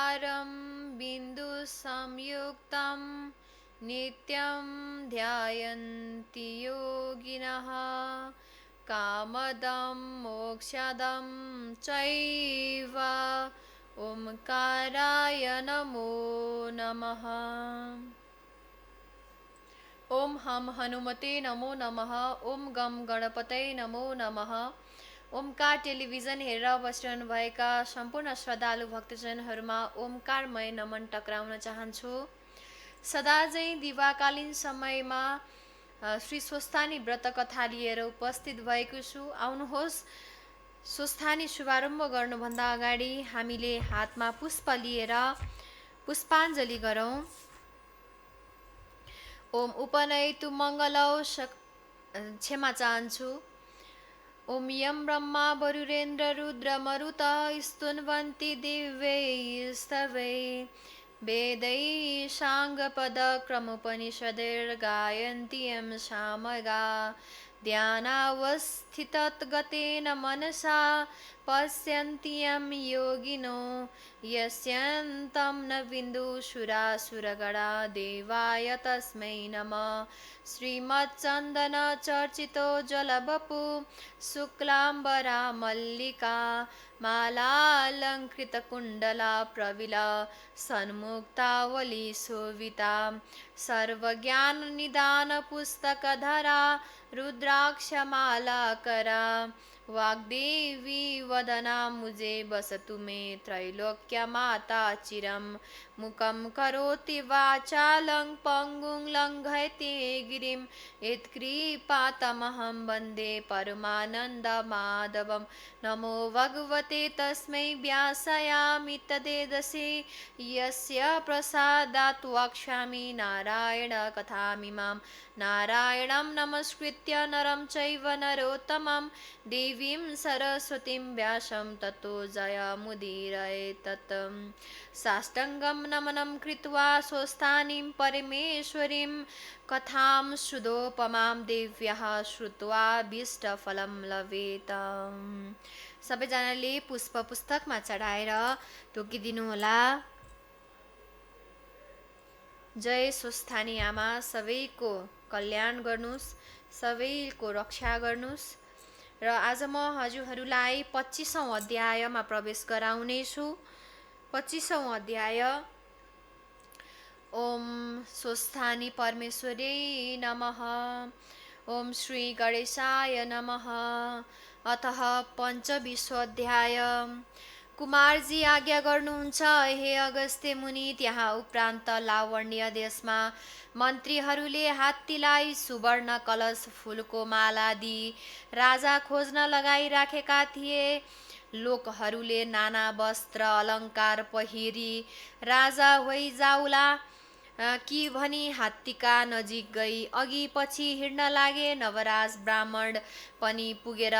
ओङ्कारं बिन्दुसंयुक्तं नित्यं ध्यायन्ति योगिनः कामदं मोक्षदं चैव ओंकाराय नमो नमः। ओम हम हनुमते नमो नमः। ओम गम गणपतये नमो नमः। ओमकार टेलिभिजन हेरेर बसिरहनु भएका सम्पूर्ण श्रद्धालु भक्तजनहरूमा ओमकारमय नमन टक्राउन चाहन्छु। सदा झैं दिवाकालीन समयमा श्री स्वस्थानी व्रत कथा लिएर उपस्थित भएको छु। आउनुहोस्, स्वस्थानी शुभारम्भ गर्नुभन्दा अगाडि हामीले हातमा पुष्प लिएर पुष्पाञ्जली गरौँ। ओम उपनयतु मङ्गलौ क्षमा चाहन्छु। ओम यम ब्रह्मा वरुणेन्द्र रुद्र मरुत स्तुन्वन्ति दिव्यैस्तवै वेदैः साङ्गपदक्रमुपनिषदैर्गायन्ति यं सामगा ध्यानावस्थितगतेन मनसा पश्यन्ति यं योगिनो यस्यान्तं न बिन्दुसुरासुरगणा देवाय तस्मै नमः। श्रीमच्चन्दन चर्चितो जलवपु शुक्लाम्बरा मल्लिका मालालङ्कृतकुण्डला प्रविला सन्मुक्तावली शोभिता सर्वज्ञाननिदानपुस्तकधरा रुद्राक्षमालाकरा वाग्देवी वदना मुझे बसतु मे त्रैलोक्यमाता चिरं मुखं करोति वाचालं पङ्गुं लङ्घयते गिरिं यत्कृपातमहं वन्दे परमानन्दमाधवं। नमो भगवते तस्मै व्यासायामि तदेदसे यस्य प्रसादात् वक्ष्यामि नारायण कथामिमां। नारायणं नमस्कृत्य नरं चैव नरोत्तमं देवीं सरस्वतीं व्यासं ततो जयमुदीरयेत्। साष्टाङ्गं नमनं कृत्वा स्वस्थानीं परमेश्वरीं कथां सुदोपमां देव्याः श्रुत्वा भीष्टफलं लभेत। सबैजनाले पुष्प पुस्तकमा चढाएर ढोकिदिनुहोला। जय स्वस्थानी आमा, सबैको कल्याण गर्नुस्, सबैको रक्षा गर्नुस्। र आज म हजुरहरूलाई 25औं अध्यायमा प्रवेश गराउनेछु। 25औं अध्याय। ओम स्वस्थानी परमेश्वरै नमः। ओम श्री गणेशाय नमः। अतः पञ्चविंशोऽध्याय। कुमारजी आज्ञा गर्नुहुन्छ हे अगस्त्य मुनि। त्यहाँ उपरान्त लावण्य देशमा मन्त्रीहरूले हात्तीलाई सुवर्ण कलश फूलको माला दिई राजा खोज्न लगाइराखेका थिए। लोकहरूले नाना वस्त्र अलङ्कार पहिरी राजा होइजाउला कि भनी हात्तीका नजिक गई अघि पछि हिँड्न लागे। नवराज ब्राह्मण पनि पुगेर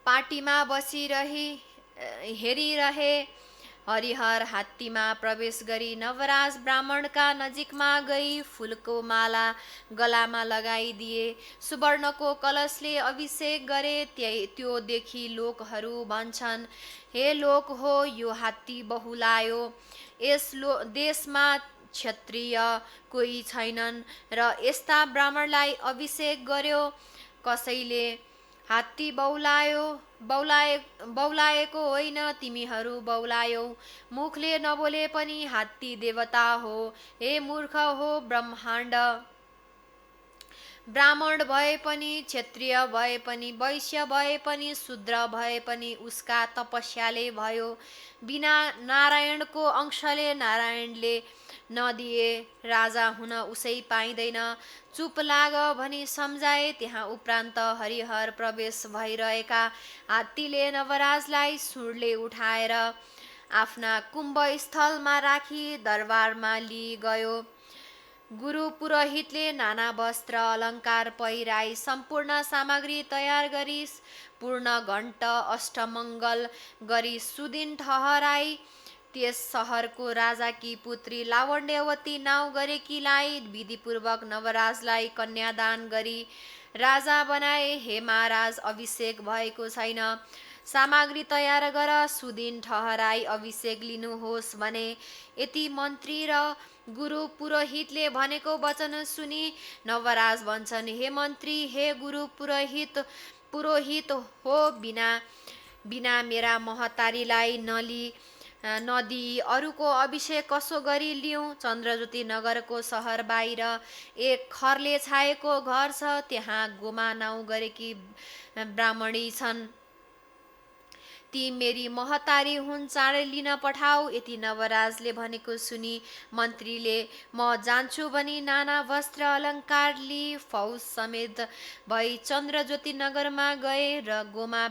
पाटीमा हेरिरहे। हरिहर हात्तीमा प्रवेश गरी नवराज ब्राह्मणका नजिकमा गई फूलको माला गलामा लगाइदिए। सुवर्णको कलशले अभिषेक गरे। त्यो देखि लोकहरू भन्छन्, हे लोक हो, यो हात्ती बहुलायो। यस देशमा क्षत्रिय कोही छैनन् र यस्ता ब्राह्मणलाई अभिषेक गर्यो। कसैले हात्ती बौलाएको होइन, तिमीहरू बौलायौ। मुखले नबोले पनि हात्ती देवता हो। हे मूर्ख हो, ब्राह्मण भए पनि, क्षत्रिय भए पनि, वैश्य भए पनि, शूद्र भए पनि उसका तपस्याले भयो। बिना नारायणको अंशले नारायणले नदिए राजा हुन उसै पाइँदैन। चुप लाग भनी सम्झाए। त्यहाँ उपरान्त हरिहर प्रवेश भइरहेका हात्तीले नवराजलाई सुँडले उठाएर आफ्ना कुम्भस्थलमा राखी दरबारमा लिई गयो। गुरु पुरोहितले नाना वस्त्र अलङ्कार पहिराई सम्पूर्ण सामग्री तयार गरी पूर्ण घण्ट अष्टमङ्गल गरी सुदिन ठहराई त्यस सहरको राजाकी पुत्री लावण्यवती नाउँ गरेकीलाई विधिपूर्वक नवराजलाई कन्यादान गरी राजा बनाए, हे महाराज अभिषेक भएको छैन। सामग्री तयार गर, सुदिन ठहराई अभिषेक लिनुहोस् भने। यति मन्त्री र गुरु पुरोहितले भनेको वचन सुनि नवराज भन्छन्, हे मन्त्री, हे गुरु पुरोहित हो, बिना बिना मेरा महतारीलाई नदिई अरूको अभिषेक कसो गरी लिऊँ। चन्द्रज्योति नगरको सहर बाहिर एक खरले छाएको घर छ, त्यहाँ गोमा नाउँ गरेकी ब्राह्मणी छन्। ती मेरी महतारी हुन्, चाँडै लिन पठाऊ। यति नवराजले भनेको सुनि मन्त्रीले म जान्छु भनी नाना वस्त्र अलङ्कार लिई फौज समेत भई चन्द्रज्योति नगरमा गए र गोमा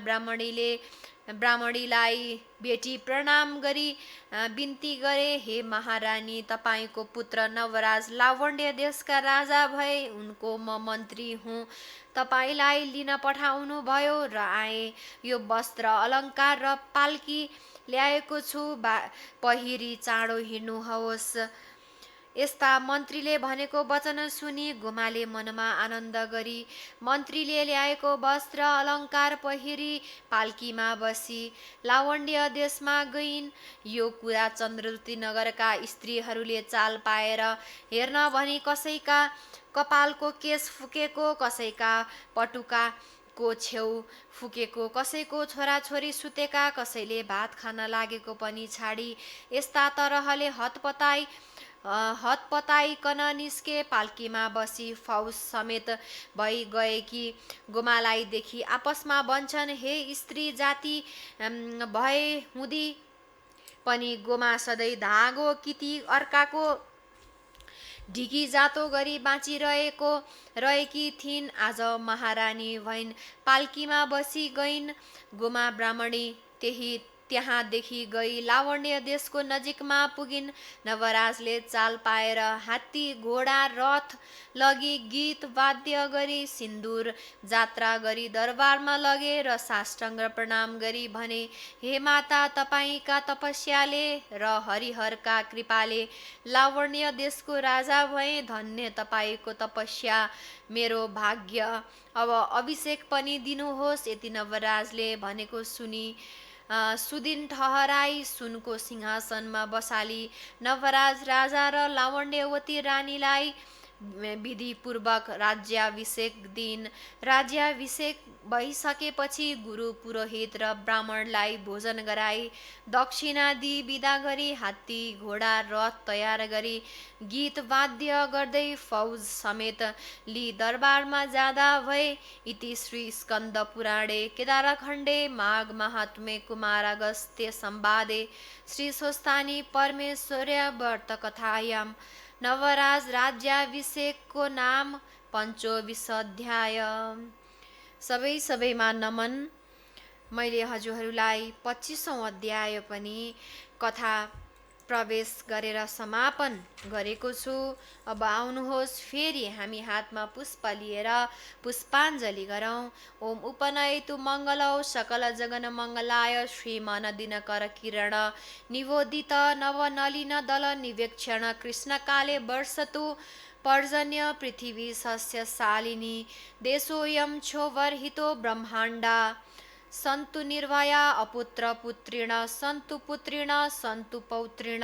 ब्राह्मणीलाई भेटी प्रणाम गरी बिन्ती गरे, हे महारानी, तपाईँको पुत्र नवराज लावण्य देशका राजा भए उनको म मन्त्री हुँ। तपाईँलाई लिन पठाउनु भयो र आए। यो वस्त्र अलङ्कार र पाल्की ल्याएको छु, पहिरी चाँडो हिँड्नुहोस्। यस्ता मन्त्रीले भनेको वचन सुनि गोमाले मनमा आनन्द गरी मन्त्रीले ल्याएको वस्त्र अलङ्कार पहिरी पाल्कीमा बसी लावण्य देशमा गइन्। यो कुरा चन्द्रज्योति नगरका स्त्रीहरूले चाल पाएर हेर्न भनी कसैका कपालको केश फुकेको, कसैका पटुकाको छेउ फुकेको, कसैको छोराछोरी सुतेका, कसैले भात खान लागेको पनि छाडी यस्ता तरहले हतपताइकन निस्के। पाल्कीमा बसी फौज समेत भई गएकी गोमालाई देखि आपसमा भन्छन्, हे स्त्री जाति भए हुँदी पनि गोमा सधैँ धागो किती अर्काको ढिकी जातो गरी रहेकी थिइन्। आज महारानी भइन्, पाल्कीमा बसी गइन्। गोमा ब्राह्मणी त्यहाँदेखि गई लावण्य देशको नजिकमा पुगिन्। नवराजले चाल पाएर हात्ती घोडा रथ लगी गीत वाद्य गरी सिन्दुर जात्रा गरी दरबारमा लगे र साष्टाङ्ग प्रणाम गरी भने, हे माता, तपाईँका तपस्याले र हरिहरका कृपाले लावण्य देशको राजा भए। धन्य तपाईँको तपस्या, मेरो भाग्य। अब अभिषेक पनि दिनुहोस्। यति नवराजले भनेको सुनि सुदिन ठहराई सुनको सिंहासनमा बसाली नवराज राजा र लावण्यवती रानीलाई विधिपूर्वक राज्याभिषेक दिन। राज्याभिषेक भइसकेपछि गुरु पुरोहित र ब्राह्मणलाई भोजन गराई दक्षिणा दिई विदा गरी हात्ती घोडा रथ तयार गरी गीत वाद्य गर्दै फौज समेत लिई दरबारमा जाँदा भए। इति श्री स्कन्द पुराणे केदारखण्डे माघ महात्म्ये कुमारागस्त्य संवादे श्री स्वस्तानी परमेश्वर्य व्रत कथायां नवराज राज्याभिषेकको नाम पञ्चोविंश अध्याय। सबैमा नमन। मैले हजुरहरूलाई 25औं अध्याय पनि कथा प्रवेश गरेर समापन गरेको छु। अब आउनुहोस् फेरि हामी हातमा पुष्प लिएर पुष्पाञ्जली गरौँ। ओम उपनयतु मङ्गलौ सकल जगन मङ्गलाय श्रीमान दिनकर किरण निवोदित नवनलिन दल निवेक्षण कृष्णकाले वर्षतु पर्जन्य पृथिवी सस्य शालिनी देशोऽयं क्षोभरहितो ब्रह्माण्डा सन्तु निर्भया अपुत्र पुत्रिण सन्तु पुत्रिण सन्तु पौत्रिण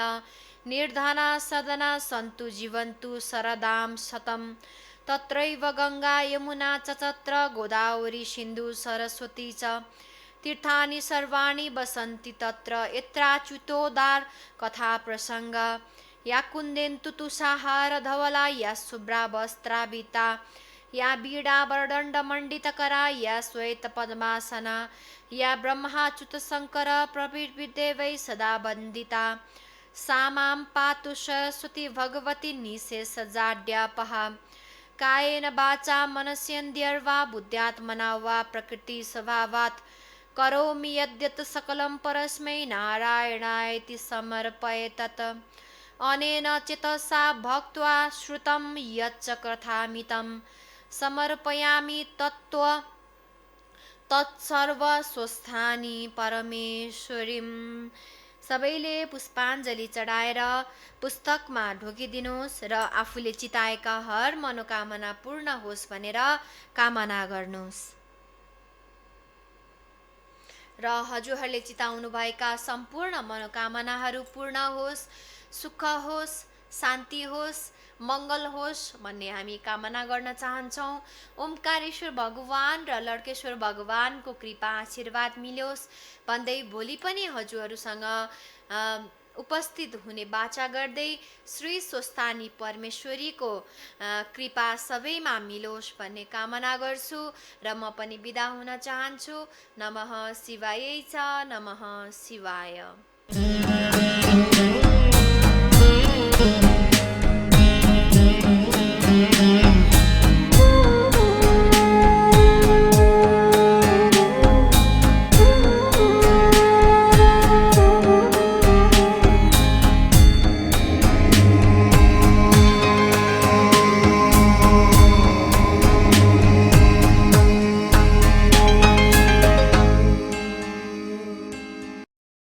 निर्धना सदना सन्तु जीवन्तु शरदां शतं तत्रैव गङ्गा यमुना चचत्र गोदावरी सिन्धु सरस्वती च तीर्थानि सर्वाणि वसन्ति तत्र यत्राच्युतोद्धार कथा प्रसङ्ग या कुन्देन्तु तुषाहार धवला या शुभ्रा वस्त्राभिता या बीडावरदण्डमण्डितकरा या श्वेत पद्मासना या ब्रह्माच्युत शङ्कर प्रभृतिदेवै सदा वन्दिता सा मां पातु सरस्वती भगवती निःशेषजाड्यापहा कायेन वाचा मनसेन्द्रियर्वा बुद्ध्यात्मना वा प्रकृतिस्वभावात् करोमि यद्यत् सकलं परस्मै नारायणायेति समर्पयेत् अनेन चितसा भक्त्वा श्रुतं यच्च कथामितं समर्पयामि तत्सर्वस्वस्थानि परमेश्वरीं। सबैले पुष्पाञ्जली चढाएर पुस्तकमा ढोकिदिनुहोस् र आफूले चिताएका हर मनोकामना पूर्ण होस् भनेर कामना गर्नुहोस्। र हजुरहरूले चिताउनुभएका सम्पूर्ण मनोकामनाहरू पूर्ण होस्, सुख होस्, शान्ति होस्, मङ्गल होस् भन्ने हामी कामना गर्न चाहन्छौँ। ओमकारेश्वर भगवान र लड्केश्वर भगवानको कृपा आशीर्वाद मिलोस् भन्दै भोलि पनि हजुरहरूसँग उपस्थित हुने बाचा गर्दै श्री स्वस्थानी परमेश्वरीको कृपा सबैमा मिलोस् भन्ने कामना गर्छु र म पनि बिदा हुन चाहन्छु। नमः शिवाय च, नमः शिवाय।